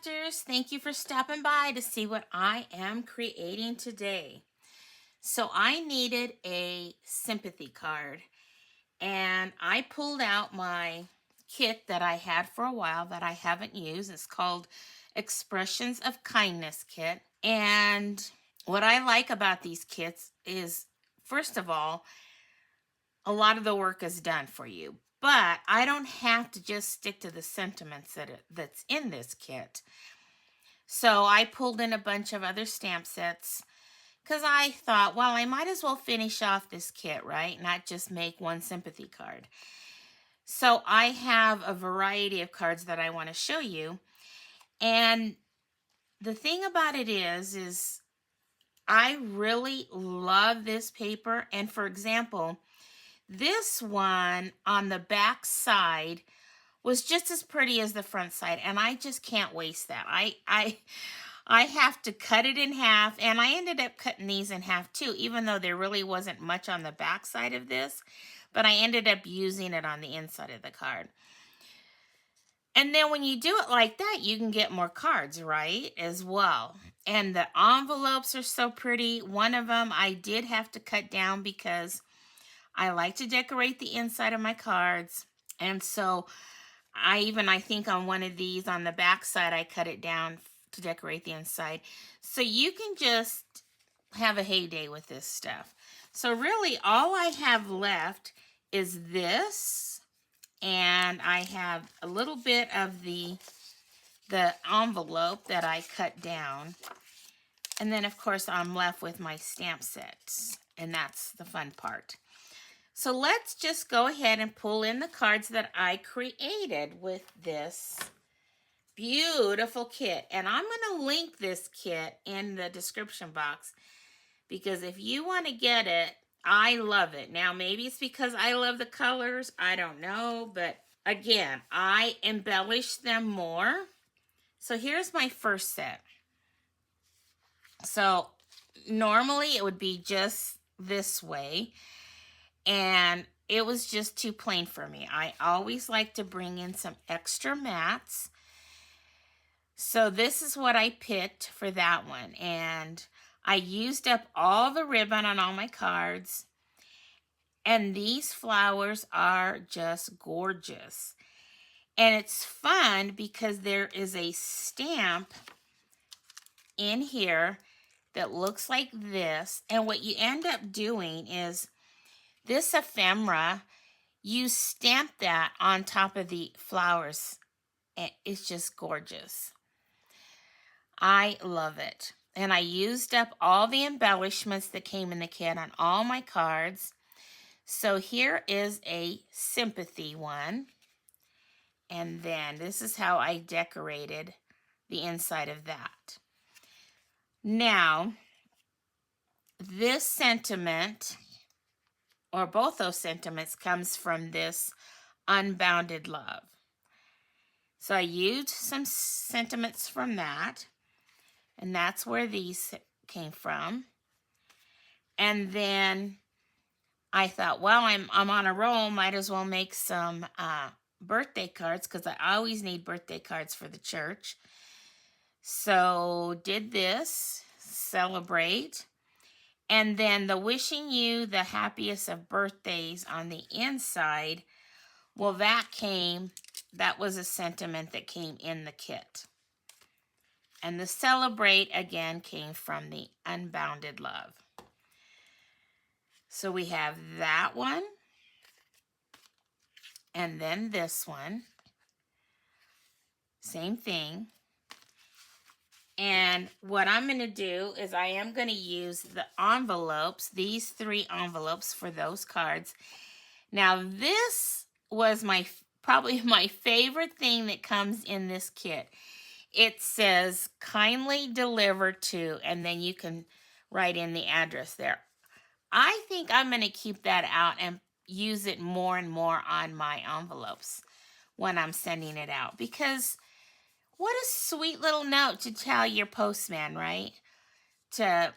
crafters, thank you for stopping by to see what I am creating today. So I needed a sympathy card and I pulled out my kit that I had for a while that I haven't used. It's called Expressions of Kindness Kit. And what I like about these kits is, first of all, a lot of the work is done for you. But I don't have to just stick to the sentiments that's in this kit. So I pulled in a bunch of other stamp sets because I thought, well, I might as well finish off this kit, right? Not just make one sympathy card. So I have a variety of cards that I want to show you. And the thing about it is I really love this paper. And for example, this one on the back side was just as pretty as the front side, and I just can't waste that. I have to cut it in half, and I ended up cutting these in half too, even though there really wasn't much on the back side of this, but I ended up using it on the inside of the card. And then when you do it like that, you can get more cards, right, as well. And the envelopes are so pretty. One of them I did have to cut down because I like to decorate the inside of my cards. And so I think on one of these on the back side, I cut it down to decorate the inside. So you can just have a heyday with this stuff. So really all I have left is this, and I have a little bit of the envelope that I cut down. And then of course I'm left with my stamp sets, and that's the fun part. So let's just go ahead and pull in the cards that I created with this beautiful kit. And I'm going to link this kit in the description box because if you want to get it, I love it. Now, maybe it's because I love the colors. I don't know. But again, I embellish them more. So here's my first set. So normally it would be just this way. And it was just too plain for me. I always like to bring in some extra mats. So this is what I picked for that one. And I used up all the ribbon on all my cards. And these flowers are just gorgeous. And it's fun because there is a stamp in here that looks like this. And what you end up doing is this ephemera, you stamp that on top of the flowers. And it's just gorgeous. I love it. And I used up all the embellishments that came in the kit on all my cards. So here is a sympathy one. And then this is how I decorated the inside of that. Now, this sentiment, or both those sentiments, comes from this Unbounded Love. So I used some sentiments from that, and that's where these came from. And then I thought, well, I'm on a roll, might as well make some birthday cards because I always need birthday cards for the church. So did this, celebrate. And then the wishing you the happiest of birthdays on the inside, well, that was a sentiment that came in the kit. And the celebrate, again, came from the Unbounded Love. So we have that one. And then this one. Same thing. And what I'm going to do is I am going to use the envelopes, these 3 envelopes for those cards. Now this was probably my favorite thing that comes in this kit. It says kindly delivered to, and then you can write in the address there. I think I'm going to keep that out and use it more and more on my envelopes when I'm sending it out, because what a sweet little note to tell your postman, right? To,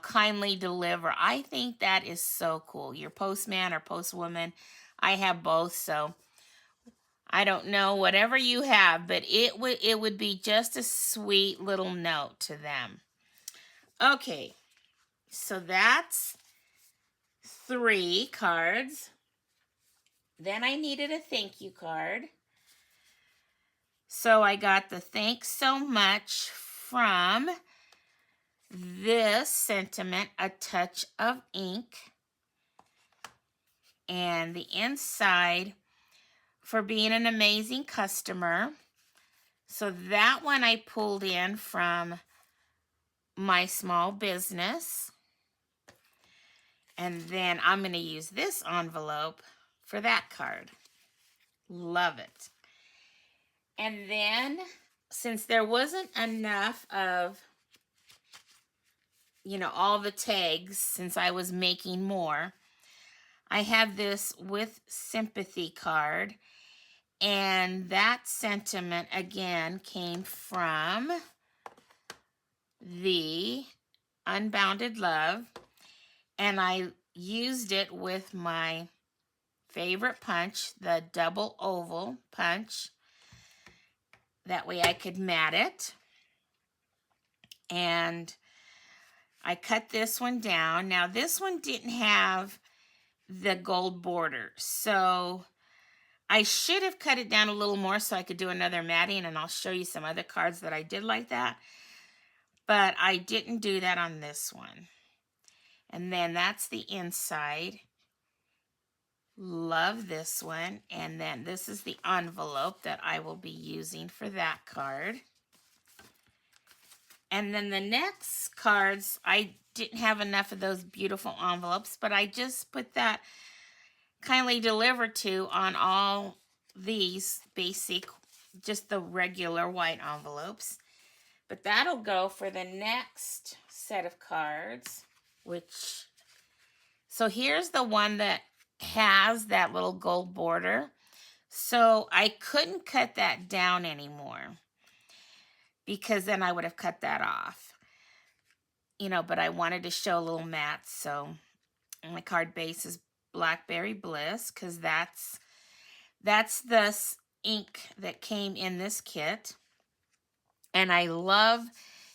kindly deliver. I think that is so cool. Your postman or postwoman. I have both, so I don't know, whatever you have, but it would be just a sweet little note to them. Okay, so that's 3 cards. Then I needed a thank you card. So I got the thanks so much from this sentiment, A Touch of Ink. And the inside, for being an amazing customer. So that one I pulled in from my small business. And then I'm going to use this envelope for that card. Love it. And then, since there wasn't enough of, all the tags, since I was making more, I have this with sympathy card. And that sentiment, again, came from the Unbounded Love. And I used it with my favorite punch, the double oval punch. That way I could mat it. And I cut this one down. Now this one didn't have the gold border. So I should have cut it down a little more so I could do another matting, and I'll show you some other cards that I did like that. But I didn't do that on this one. And then that's the inside. Love this one. And then this is the envelope that I will be using for that card. And then the next cards, I didn't have enough of those beautiful envelopes, but I just put that kindly delivered to on all these basic, just the regular white envelopes. But that'll go for the next set of cards, so here's the one that has that little gold border. So I couldn't cut that down anymore because then I would have cut that off. But I wanted to show a little matte, so my card base is Blackberry Bliss because that's the ink that came in this kit. And I love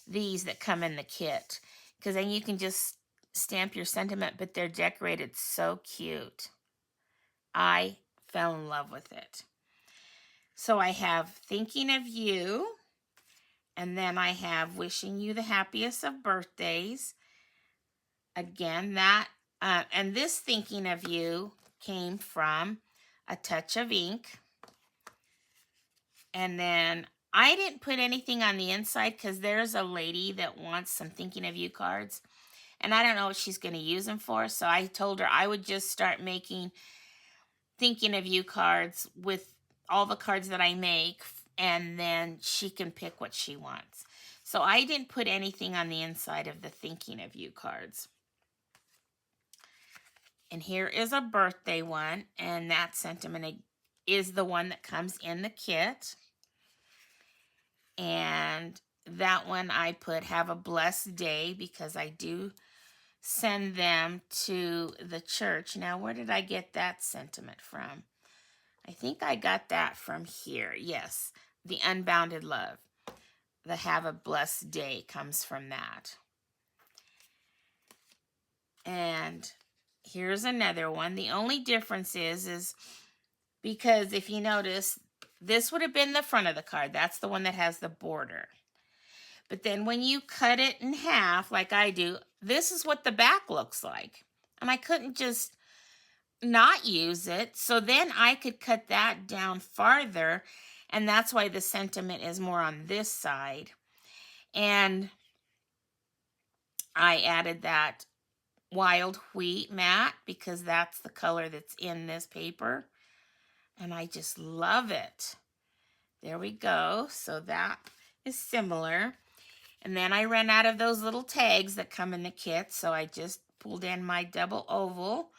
these that come in the kit because then you can just stamp your sentiment, but they're decorated so cute. I fell in love with it. So I have Thinking of You, and then I have Wishing You the Happiest of Birthdays. Again, that, and this Thinking of You came from A Touch of Ink. And then I didn't put anything on the inside because there's a lady that wants some Thinking of You cards. And I don't know what she's going to use them for. So I told her I would just start making Thinking of You cards with all the cards that I make. And then she can pick what she wants. So I didn't put anything on the inside of the Thinking of You cards. And here is a birthday one. And that sentiment is the one that comes in the kit. And that one I put Have a Blessed Day because I do send them to the church. Now, where did I get that sentiment from? I think I got that from here. Yes, the Unbounded Love. The Have a Blessed Day comes from that. And here's another one. The only difference is because if you notice, this would have been the front of the card. That's the one that has the border. But then when you cut it in half, like I do, this is what the back looks like. And I couldn't just not use it. So then I could cut that down farther. And that's why the sentiment is more on this side. And I added that Wild Wheat matte because that's the color that's in this paper. And I just love it. There we go. So that is similar. And then I ran out of those little tags that come in the kit. So I just pulled in my double oval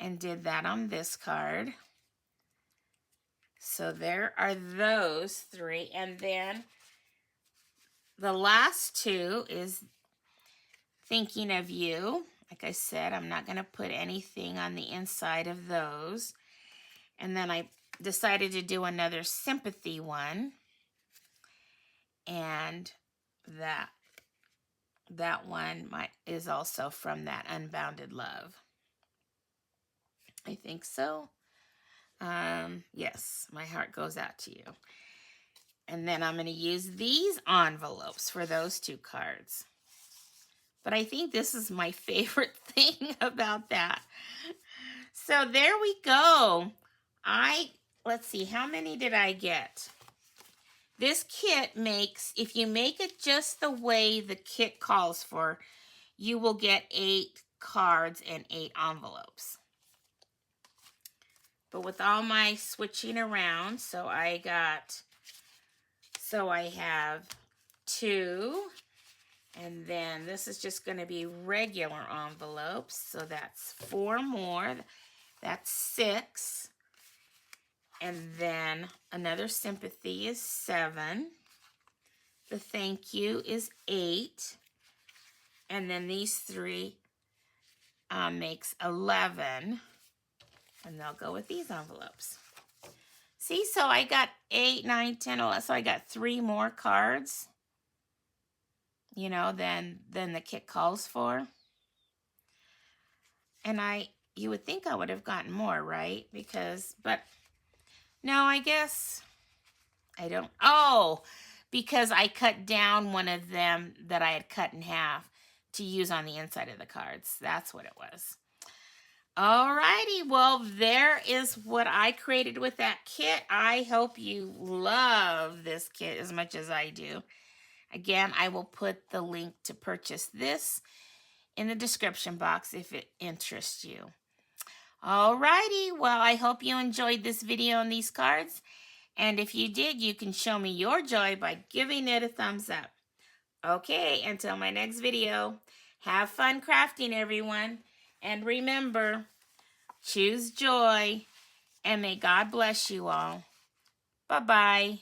and did that on this card. So there are those 3. And then the last 2 is Thinking of You. Like I said, I'm not going to put anything on the inside of those. And then I decided to do another sympathy one. And that one is also from that Unbounded Love. I think so. Yes, my heart goes out to you. And then I'm going to use these envelopes for those 2 cards. But I think this is my favorite thing about that. So there we go. Let's see, how many did I get? This kit makes, if you make it just the way the kit calls for, you will get 8 cards and 8 envelopes. But with all my switching around, so I have 2, and then this is just going to be regular envelopes, so that's 4 more, that's 6, and then another sympathy is 7, the thank you is 8, and then these 3 makes 11, and they'll go with these envelopes. See, so I got 8, 9, 10, 11, so I got 3 more cards, you know, than the kit calls for. And you would think I would have gotten more, right? But no, I guess I don't. Oh, because I cut down one of them that I had cut in half to use on the inside of the cards. That's what it was. Alrighty, well, there is what I created with that kit. I hope you love this kit as much as I do. Again, I will put the link to purchase this in the description box if it interests you. Alrighty, well, I hope you enjoyed this video and these cards. And if you did, you can show me your joy by giving it a thumbs up. Okay, until my next video, have fun crafting, everyone. And remember, choose joy, and may God bless you all. Bye-bye.